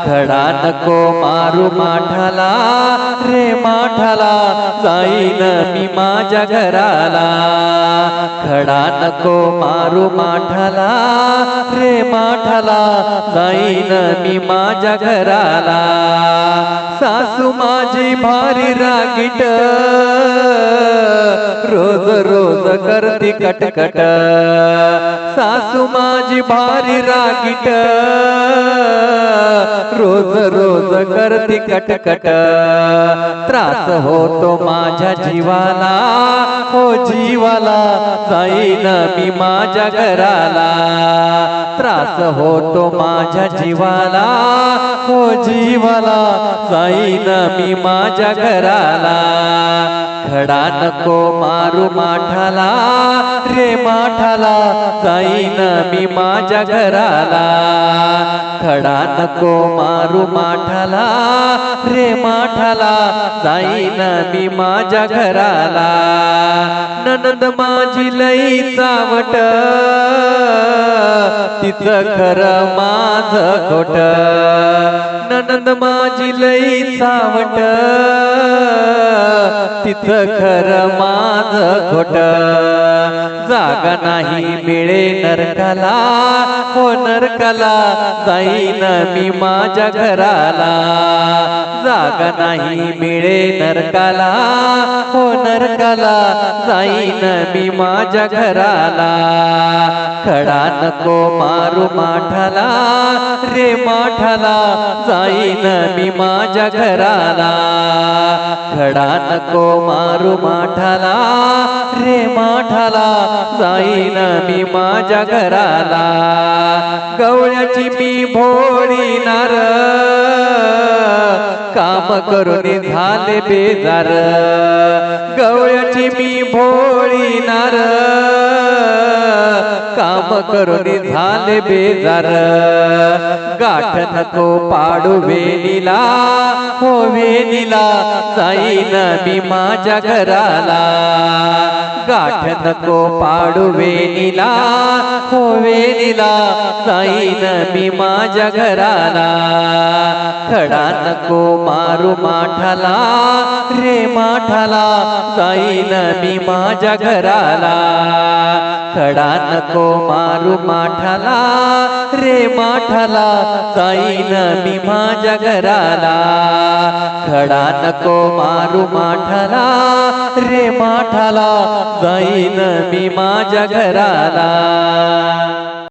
खडा नको मारू माठाला रे माठाला जाईन मी माझ्या घराला खडा नको मारू माठाला रे माठाला जाईन मी माझ्या घराला सासू माझी भारी रागीट रोज रोज करती कटकट सासू माझी भारी रागीट रोज रोज करती कटकट त्रास होतो माझ्या जीवाला हो जीवाला जाईन मी माझ्या घराला त्रास होतो माझ्या जीवाला हो जीवाला जाईन मी माझ्या घराला खडा नको मारू माठाला रे माठाला जाईन मी माझ्या घराला खडा नको मारू माठाला रे माठाला जाईन मी माझ्या घराला ननंद माझी लई चावट तिचं खरं माझं खोट ननंद माझी लई चावट तिचं खरं माझं खोट जागा नाही मिळे नरकाला हो नरकाला जाईन मी माझ्या घराला जागा नाही मिळे नरकाला हो नरकाला जाईन मी माझ्या घराला खडा नको मारू माठाला रे माठाला जाईन मी माझ्या घराला खडा नको मारू माठाला रे माठाला जाईन मी माझ्या घराला गवळ्याची मी भोळी नार काम करून झाले बेजार गवळ्याची मी भोळी नार काम करून झाले बेजार गाठ नको पाडू वेणीला हो वेणीला जाईन मी माझ्या घराला गाठ नको पाडू वेणीला हो वेणीला जाईन मी माझ्या घराला खडा नको मारू माठाला रे माठाला जाईन मी माझ्या घराला खडा नको मारू माठाला रे माठाला जाईन मी माझ्या घराला खडा नको मारू माठाला रे माठाला जाईन मी माझ्या घराला।